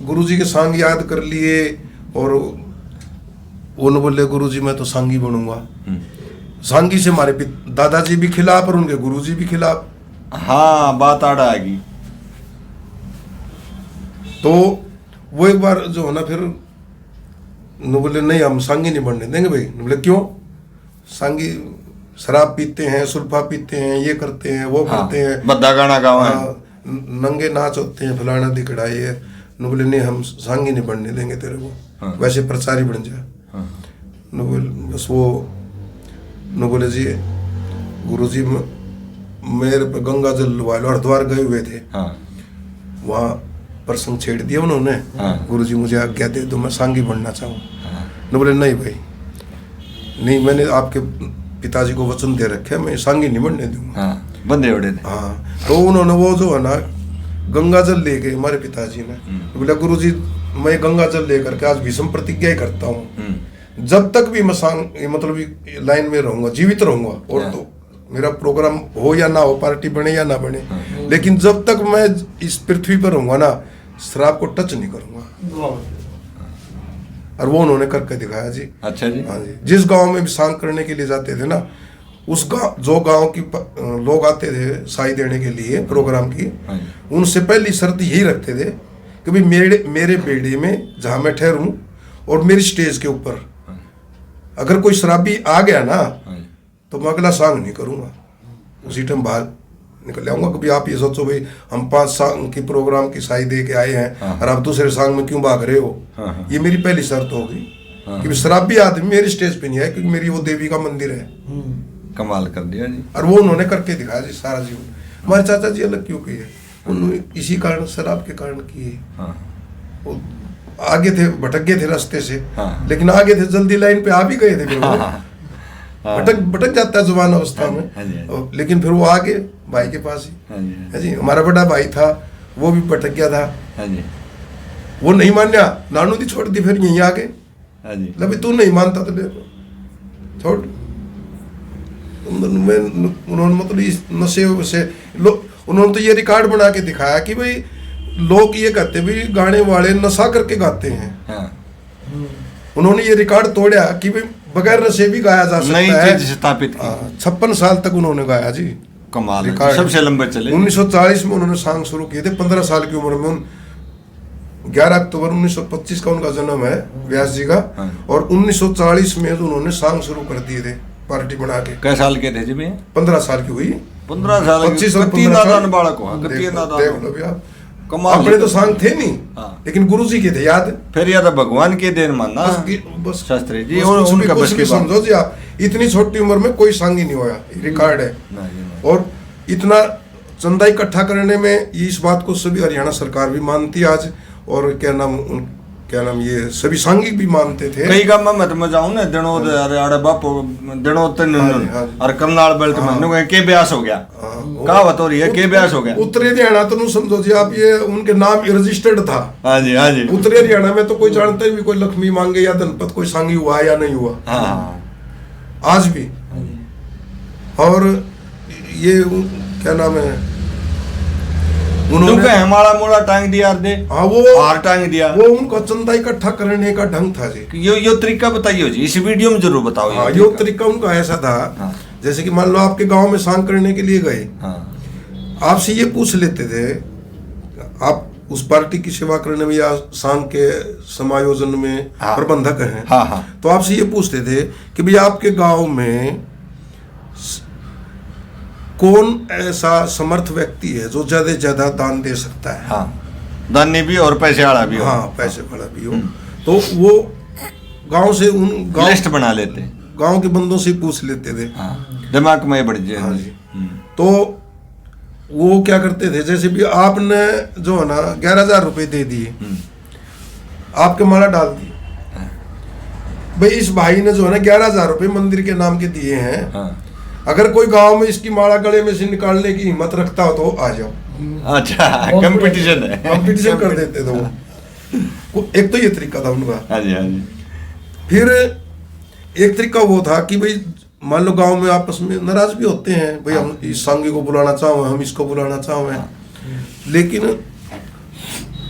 गुरुजी के सांग याद कर लिए और उन्होंने बोले गुरुजी मैं तो सांगी बनूंगा। सांगी से हमारे दादाजी भी खिलाफ और उनके गुरुजी भी खिलाफ। हाँ, बात आड़ा आ गई। तो वो एक बार जो है ना फिर न बोले नहीं हम सांगी नहीं बनने देंगे भाई। न बोले क्यों? सांगी शराब पीते हैं, सुल्फा पीते हैं, ये करते हैं, वो करते हैं, बद्दा गाना गावा है, नंगे नाच होते हैं, फलाना दिखड़ाई है। न बोले नहीं हम सांगी नहीं बनने देंगे तेरे को, वैसे प्रचारी बन जा। न बोले बस वो न बोले जी गुरुजी मेरे पे गंगा जल लुवा लो। हरिद्वार गए हुए थे, वहाँ प्रसंग छेड़ दिया उन्होंने। गुरुजी मुझे आज्ञा दे दो मैं सांगी बनना चाहूँ। न बोले नहीं भाई नहीं, मैंने आपके पिताजी को वचन दे रखे मैं सांगी नहीं बनने दूंगा। बंदे बड़े थे। हाँ, तो उन्होंने वो जो है ना गंगा जल ले गए हमारे पिताजी ने। बोला गुरुजी मैं गंगा जल लेकर के आज भीष्म प्रतिज्ञा ही करता हूँ, जब तक भी मैं सांग मतलब लाइन में रहूंगा, जीवित रहूंगा, और तो मेरा प्रोग्राम हो या ना हो, पार्टी बने या ना बने, लेकिन जब तक मैं इस पृथ्वी पर रहूंगा ना शराब को टच नहीं करूंगा। और वो उन्होंने करके दिखाया जी। अच्छा जी। हाँ जी, जिस गांव में भी सांग करने के लिए जाते थे ना, उस गांव जो गांव की लोग आते थे साई देने के लिए प्रोग्राम की, उनसे पहली शर्त यही रखते थे कि भाई मेरे बेड़े में जहां मैं ठहरूं और मेरी स्टेज के ऊपर अगर कोई शराबी आ गया ना तो मैं अगला सांग नहीं करूंगा, उसी टाइम बाहर निकल जाऊंगा। कभी आप ये सोचो भाई हम 5 सांग की प्रोग्राम की साई दे के आए हैं और आप दूसरे सांग में क्यों भाग रहे हो। ये मेरी पहली शर्त होगी कि शराबी आदमी मेरी स्टेज पे नहीं आए, क्योंकि मेरी वो देवी का मंदिर है। कमाल कर दिया जी। और वो उन्होंने करके दिखाया जी सारा जीवन। हमारे चाचा जी अलग क्यों किए, उन्होंने इसी कारण शराब के कारण किए। वो आगे थे, भटक गए थे रास्ते से, लेकिन आगे थे, जल्दी लाइन पे आ भी गए थे। फिर भटक जाता है जुबान अवस्था में, लेकिन फिर वो आगे भाई के पास ही जी। हमारा बड़ा भाई था वो भी भटक गया था, वो नहीं मान्या, नानू दी छोड़ दी, फिर यहीं आ गए। तू नहीं मानता तो देखो छोड़। उन्होंने मतलब इस नशे से उन्होंने तो ये रिकॉर्ड बना के दिखाया कि भाई लोग ये कहते भाई गाने वाले नशा करके गाते हैं। उन्होंने ये रिकॉर्ड तोड़ा कि भाई बगैर नशे भी गाया जा सकता है। स्थापित 56 साल तक उन्होंने गाया जी। कमाल है, सबसे लंबे चले। 1940 में उन्होंने सांग शुरू किए थे, 15 साल की उम्र में। 11 अक्टूबर 1925 का उनका जन्म है व्यास जी का, और 1940 में उन्होंने सांग शुरू कर दिए थे पार्टी बना के। कै साल के थे जी? 15 साल की हुई। 15 साल 25 और 15 साल बालक हो। अपने तो सांग थे नहीं, लेकिन गुरुजी के थे याद। फिर या तो भगवान के देन मानना बस शास्त्री जी। उनका बस की समझो जी आप, इतनी छोटी उम्र में कोई सांग ही नहीं होया, रिकॉर्ड है। और इतना चंदा इकट्ठा करने में इस बात को सभी हरियाणा सरकार भी मानती आज, और क्या नाम ये सभी सांगिक भी मानते थे। कई गांव में मैं जाऊं ना दिनोद अरे बापू दिनोद और करनाल बेल्ट में के ब्यास हो गया, कहावत हो रही है के ब्यास हो गया। उत्तरी हरियाणा तो समझो जी आप, ये उनके नाम रजिस्टर्ड था। हाँ जी, हाँ जी। उत्तरी हरियाणा में तो कोई जानता ही भी कोई लक्ष्मी मांगे या धनपत कोई सांगी हुआ या नहीं हुआ। आज भी। और ये क्या नाम है, उन्होंने हमारा मोड़ा टांग दिया दे। हाँ, वो हार टांग दिया। वो उनका चंदा इकट्ठा करने का ढंग था जी। यो तरीका बताइए जी, इस वीडियो में जरूर बताओ। हाँ, यो तरीका उनका ऐसा था, जैसे कि मान लो आपके गांव में सांग करने के लिए गए, आपसे ये पूछ लेते थे, आप उस पार्टी की सेवा करने में या सांग के समायोजन में प्रबंधक हैं, तो आपसे ये पूछते थे कि भाई आपके गांव में कौन ऐसा समर्थ व्यक्ति है जो ज्यादा से ज्यादा दान दे सकता है। दानी भी और पैसे वाला भी हो। पैसे वाला भी हो। तो वो गांव से लिस्ट बना लेते, गांव के बंदों से पूछ लेते थे। दिमाग में बढ़ जाए। हाँ जी। तो वो क्या करते थे, जैसे भी आपने जो है ना 11,000 रुपए दे दिए, आपके माला डाल दी, भाई इस भाई ने जो है ना 11,000 रुपए मंदिर के नाम के दिए हैं, अगर कोई गांव में इसकी माला गले में से निकालने की हिम्मत रखता हो तो आ जाओ। अच्छा कंपटीशन है, कंपटीशन कर देते थे वो एक तो ये तरीका था उनका। हाँ जी हाँ जी। फिर एक तरीका वो था कि भाई मान लो गांव में आपस में नाराज भी होते हैं, भाई हम इस सांगी को बुलाना चाहो, हम इसको बुलाना चाहो, लेकिन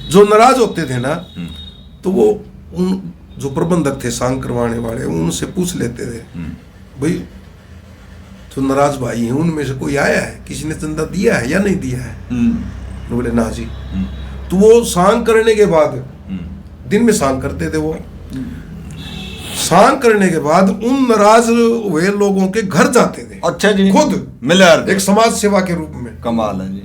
जो नाराज होते थे ना तो वो उन जो प्रबंधक थे सांग करवाने वाले उनसे पूछ लेते थे, भाई जो नाराज भाई हैं उनमें से कोई आया है, किसी ने चंदा दिया है या नहीं दिया है? बोले ना जी। तो वो सांग करने के बाद दिन में सांग करते थे, वो सांग करने के बाद उन नाराज हुए लोगों के घर जाते थे। अच्छा जी, खुद मिला एक समाज सेवा के रूप में। कमाल है जी,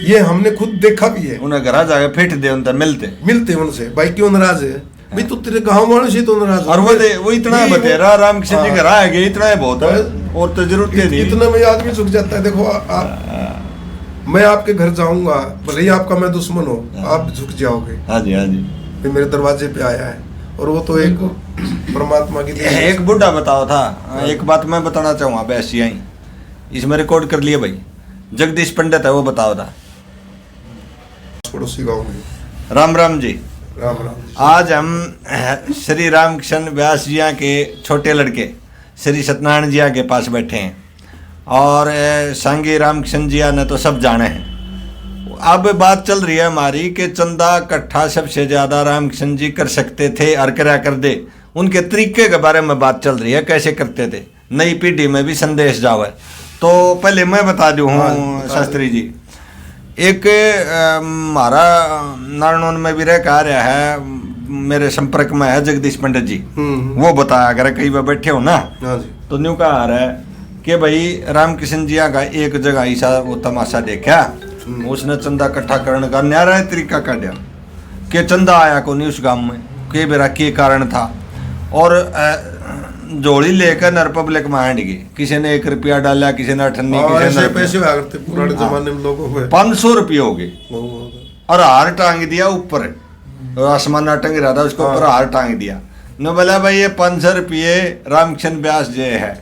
ये हमने खुद देखा भी है। उन्हें घर जाके फिट दे उनसे मिलते उनसे, भाई क्यों नाराज है भाई, तू तेरे गाँव वालों से तो नाराज। और वो इतना बतेरा रामकृष्ण जी घर आएगा, इतना है बहुत है, और तो जरूरत नहीं। इतना में आदमी झुक जाता है। देखो मैं आपके घर जाऊंगा, भले ही आपका मैं दुश्मन हो, आप झुक जाओगे। हाँ जी हाँ जी। फिर मेरे दरवाजे पे आया है, और वो तो एक परमात्मा की देन है। एक बुढ़ा बताओ था, एक बात मैं बताना चाहूँगा बैसिया ही, इसमें रिकॉर्ड कर लिए भाई, जगदीश पंडित है वो बताओ था, पड़ोसी गाँव में। राम राम जी। राम राम जी। आज हम श्री रामकृष्ण व्यास जिया के छोटे लड़के श्री सत्यनारायण जिया के पास बैठे हैं, और सांगी रामकृष्ण जिया ने तो सब जाने हैं। अब बात चल रही है हमारी कि चंदा इकट्ठा सबसे ज़्यादा रामकृष्ण जी कर सकते थे और करा कर दे, उनके तरीके के बारे में बात चल रही है, कैसे करते थे, नई पीढ़ी में भी संदेश जावे। तो पहले मैं बता दूँ शास्त्री जी, एक हमारा नारायण में भी रह कहा रहा है, मेरे संपर्क में है जगदीश पंडित जी, वो बताया अगर कई बार बैठे हो ना, तो न्यू कहा रहा है कि भाई रामकृष्ण जिया का एक जगह ऐसा वो तमाशा देखा, उसने चंदा इकट्ठा करने का न्यारा तरीका काटा कि चंदा आया को नहीं उस गांव में, के बेरा के कारण था, और जोड़ी लेकर नर पब्लिक में हांड गई, किसी ने 1 रुपया डाला, किसी ने 98, किसी ने पैसे हुआ करते पुराने जमाने में लोगों में 500 रुपये हो गए, और हार टांग दिया ऊपर, आसमान टंग रहा था उसको ऊपर हार टांग दिया। न बोला भाई ये 500 रुपये रामकृष्ण व्यास जे है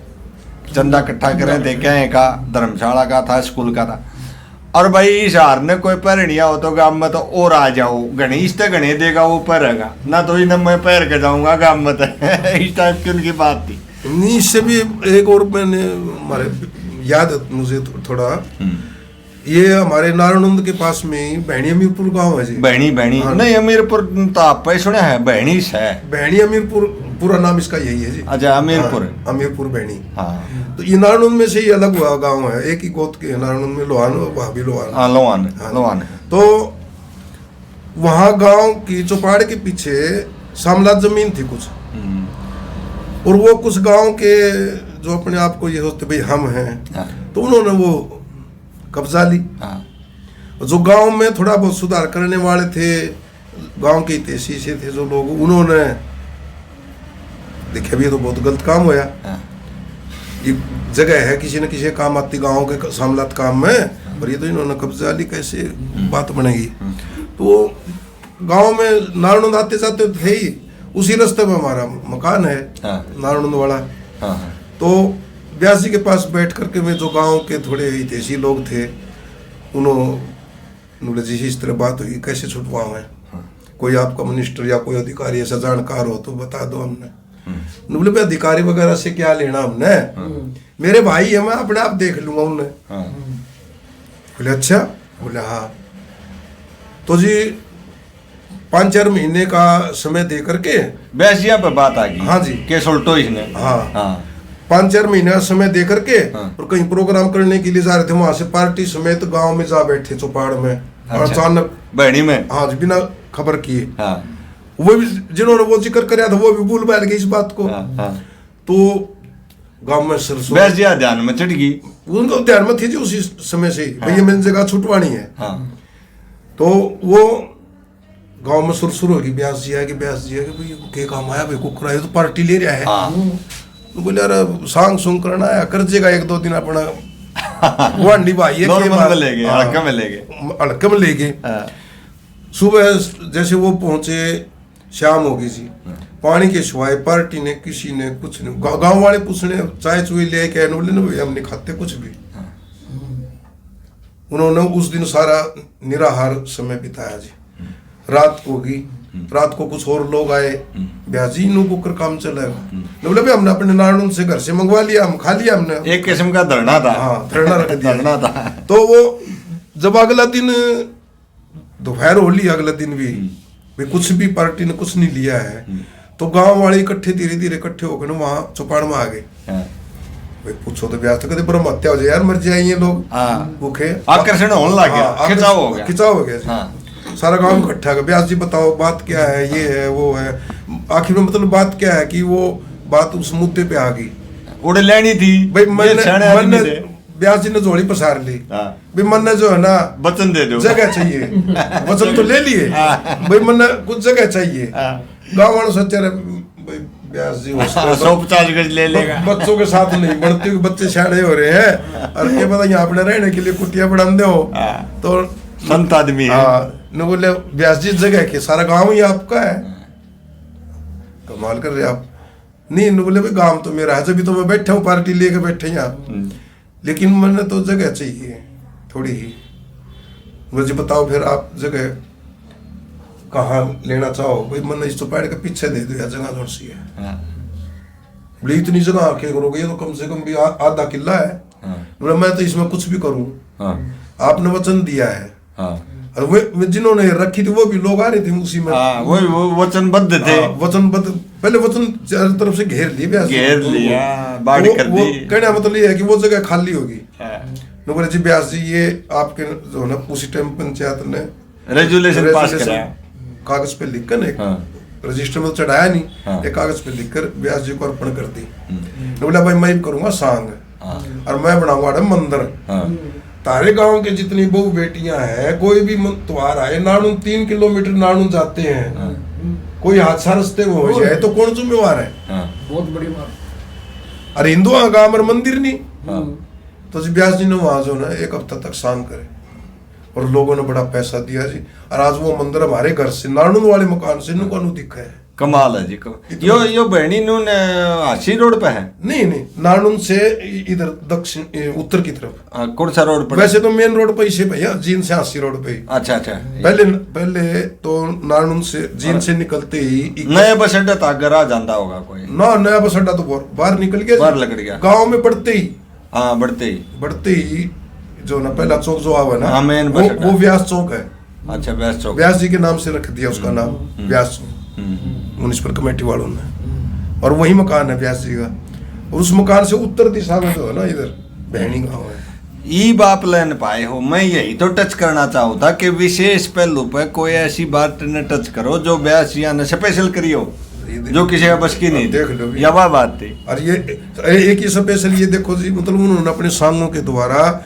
चंदा इकट्ठा करें थे, क्या का धर्मशाला का था, स्कूल का था, और भाई इस हार ने कोई पैरनिया हो तो गाँव में तो और आ जाओ, गणेश तो गणे देगा वो पैरेगा ना, तो इन्हें मैं पैर के जाऊंगा गाँव में, तो इस टाइप की उनकी बात थी। नहीं, इससे भी एक और मैंने हमारे याद है मुझे थोड़ा, ये हमारे नारायणनंद के पास में बहनी अमीरपुर गांव है जी। बहनी नहीं, अमीरपुर तो आप पे सुना है, बहनी है, बहनी अमीरपुर पूरा नाम इसका यही है जी। अच्छा अमीरपुर। हाँ, अमीरपुर बहनी। हाँ, तो ये नारायणनंद में से ही अलग हुआ गांव है, एक ही गोत्र के नारायणनंद में लोहान, वहाँ भी लोहान। हाँ लोहान है। तो वहाँ गांव की चौपाड़ के पीछे सामलात जमीन थी कुछ, और वो कुछ गांव के जो अपने आप को ये सोचते भाई हम हैं, तो उन्होंने वो कब्जा ली। जो गांव में थोड़ा बहुत सुधार करने वाले थे, गांव के हितैषी से थे जो लोग, उन्होंने देखा भी ये तो बहुत गलत काम होया, ये जगह है किसी न किसी काम आती गांव के सामलात काम में, और ये तो इन्होंने कब्जा ली, कैसे बात बनेगी। तो गांव में नारायणनंद आते जाते थे ही, उसी रास्ते में हमारा मकान है नारायणनंद वाला। तो व्यास जी के पास बैठ करके में जो गांव के थोड़े हितैषी लोग थे, उन्होंने जी इस तरह बात हुई, कैसे छुटवाओ है, कोई आपका मिनिस्टर या कोई अधिकारी ऐसा जानकार हो तो बता दो। हमने बोले भाई अधिकारी वगैरह से क्या लेना हमने, मेरे भाई है, मैं अपने आप देख लूंगा उन्हें। बोले अच्छा, बोले हाँ। तो जी 5-4 महीने का समय दे करके बैसिया पे बात आ गई। हाँ जी, केस उल्टो इसने। हाँ 5-4 महीने का समय दे करके, और कहीं प्रोग्राम करने के लिए जा रहे थे, वहां से पार्टी समेत गांव में जा बैठे चौपाड़ में, और अचानक बहनी में, हाँ जी, बिना खबर किए, वो भी जिन्होंने वो जिक्र कराया था वो भी भूल बैठ गए इस बात को। तो गांव में सरसों बैसिया ध्यान में चढ़ गई, उनको ध्यान में थी जी उसी समय से, भैया मेरी जगह छुटवानी है। तो वो गांव में सुरसुर होगी, ब्यास जी है कि भाई के काम आया, भाई कुकरा है तो पार्टी ले रहा है। तो बोले यार सांग सुंग करना है, कर जेगा 1-2 दिन अपना वो अंडी भाई है, हल्के में ले गए। सुबह जैसे वो पहुंचे, शाम होगी जी, पानी के सिवाय पार्टी ने किसी ने कुछ नहीं, गांव वाले पूछने चाय चुई ले के बोले ना भाई हम नहीं खाते कुछ भी। उन्होंने उस दिन सारा निराहार समय बिताया जी। रात को होगी, रात को कुछ और लोग आए, ब्याह जी इन्हों को कर काम चलेगा, बोले भाई हमने अपने नारायण से घर से मंगवा लिया, हम खा लिया हमने, एक किस्म का धरना था। हाँ धरना रख दिया। धरना था। तो वो जब अगला दिन दोपहर हो ली, अगला दिन भी भाई कुछ भी पार्टी ने कुछ नहीं लिया है, तो गांव वाले इकट्ठे धीरे धीरे इकट्ठे होकर ना वहाँ चौपाड़ में आ गए। भाई पूछो तो ब्याह तो कदे ब्रह्म हत्या हो जाए यार, मर जाए ये लोग भूखे, आकर्षण होने लग गया, खिंचाव हो गया, खिंचाव हो गया जी। सारा गांव इकट्ठा हो गया, ब्यास जी बताओ बात क्या है, ये है वो है। आखिर में मतलब बात क्या है कि वो बात उस मुद्दे पे आ गई, उड़ लेनी थी भाई मन ब्यास जी ने झोली पसार ली, भाई मन ने जो है ना वचन दे दो, जगह चाहिए, वचन तो ले लिए, भाई मन ने कुछ जगह चाहिए। गाँव वालों सोचे भाई ब्यास जी 150 गज ले लेगा, बच्चों के साथ नहीं बढ़ते, बच्चे शाणे हो रहे हैं और ये पता यहाँ अपने रहने के लिए कुटिया बढ़ा दे हो तो संत आदमी है। न बोले ब्यास जी जगह के सारा गांव ही आपका है, कमाल कर रहे आप। नहीं न बोले भाई गांव तो मेरा है, जब तो मैं बैठा हूँ पार्टी लेके बैठे यहाँ, लेकिन मैंने तो जगह चाहिए थोड़ी ही। मुझे बताओ फिर आप जगह कहाँ लेना चाहो, भाई मैंने इस चौपाड़ के पीछे दे दो यार, जगह थोड़ी सी है। बोले इतनी जगह आके करोगे, ये तो कम से कम भी आधा किला है। बोले मैं तो इसमें कुछ भी करूँ, आपने वचन दिया है। और वे जिन्होंने रखी थी वो भी लोग आ रहे थे उसी में, वो वचनबद्ध थे, वचनबद्ध पहले वचन चारों तरफ से घेर लिए, घेर लिया, बाढ़ कर दी। कहने मतलब ये है कि वो जगह खाली होगी। बोले जी ब्यास जी ये आपके जो है ना उसी टाइम पंचायत ने रेजुलेशन पास कराया, कागज पे लिख कर एक रजिस्टर में तो चढ़ाया नहीं, एक कागज पे लिखकर ब्यास जी को अर्पण कर दी। बोला भाई मैं करूंगा सांग और मैं बनाऊंगा मंदिर, तारे गांव के जितनी बहू बेटियां हैं, कोई भी त्योहार आए, नानून 3 किलोमीटर नानून जाते हैं, कोई हादसा रास्ते में हो जाए तो कौन जिम्मेवार है? बहुत बड़ी बात। अरे हिंदुआ गांव में मंदिर नहीं, तो जी ब्यास जी ने वहां जो ना 1 हफ्ता तक सांग करे और लोगों ने बड़ा पैसा दिया जी, और आज वो मंदिर हमारे घर से नानून वाले मकान से नु दिखा है। कमाल है जी। यो बहनी नून हासी रोड पे है? नहीं नानून से इधर दक्षिण उत्तर की तरफ, कौन सा रोड पर? वैसे तो मेन रोड पे ही भैया, जीन से हासी रोड पे। अच्छा अच्छा। पहले तो नानून से जीन से निकलते ही नया बस अड्डा था, अगर आ जाता होगा कोई ना, नया बस अड्डा तो बाहर निकल गया, बाहर लग गया गाँव में बढ़ते ही, हाँ बढ़ते ही जो ना पहला चौक जो आवा ना, मेन वो व्यास चौक है। अच्छा व्यास चौक, व्यास जी के नाम से रख दिया उसका नाम व्यास चौक, म्युनिसिपल कमेटी वालों ने, और वही मकान है व्यास जी का। और उस मकान से उत्तर दिशा में जो है ना इधर बहनी गाँव है। ई बाप लेन पाए हो, मैं यही तो टच करना चाहूँ था कि विशेष पहलू पे कोई ऐसी बात न टच करो जो व्यास जी ने स्पेशल करी हो, जो किसी का बस की नहीं। देख लो यह बात थी। और ये एक ही स्पेशल ये देखो जी, मतलब उन्होंने अपने सांगों के द्वारा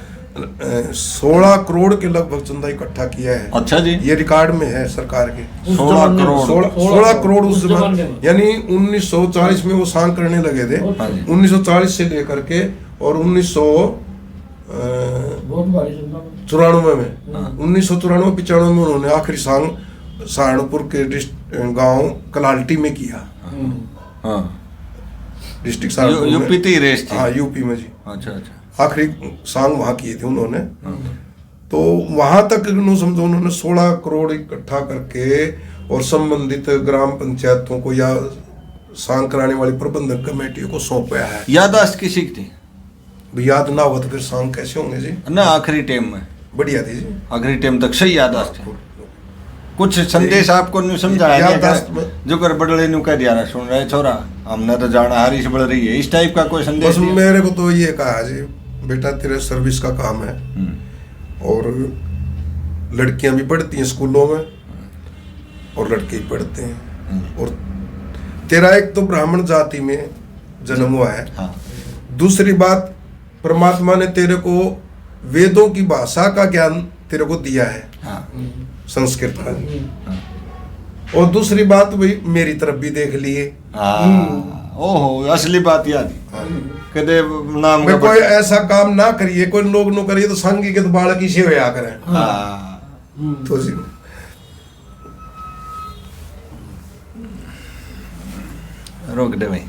16 करोड़ के लगभग चंदा इकट्ठा किया है। अच्छा जी, ये रिकॉर्ड में है सरकार के। 16 करोड़ उस जमाने, यानी 1940 में वो सांग करने लगे थे। 1940 से लेकर के और 1994 में 1994-95 में उन्होंने आखिरी सांग सहारनपुर के गांव कलाल्टी में किया। डिस्ट्रिक्ट सहारनपुर, यूपी थी रेस थी। हाँ यूपी में जी। अच्छा अच्छा। आखिरी सांग वहाँ किए थे उन्होंने। तो वहां तक समझो उन्होंने 16 करोड़ इकट्ठा करके और संबंधित ग्राम पंचायतों को या सांग कराने वाली प्रबंधक कमेटियों को सौंपा है। यादाश्त किसी की थी? याद ना हुआ तो फिर सांग कैसे होंगे जी? ना आखिरी टाइम में बढ़िया थी जी, आखिरी टाइम तक सही यादाश्त है। कुछ संदेश आपको नहीं समझाया जो कर बड़े नु कह दिया, सुन रहे छोरा हमने तो जाना हारिश बढ़ रही है, इस टाइप का कोई संदेश? मेरे को तो ये कहा जी, बेटा तेरे सर्विस का काम है और लड़कियां भी पढ़ती हैं स्कूलों में और लड़के ही पढ़ते हैं, और तेरा एक तो ब्राह्मण जाति में जन्म हुआ है। हाँ। दूसरी बात, परमात्मा ने तेरे को वेदों की भाषा का ज्ञान तेरे को दिया है। हाँ। संस्कृत का। हाँ। और दूसरी बात भाई मेरी तरफ भी देख लिए। ओहो असली बात याद कदे नाम में कोई ऐसा काम ना करिए, कोई लोग नो करिए तो संगी के तो बालक इसे होया करें। तो जी रोक दे भाई।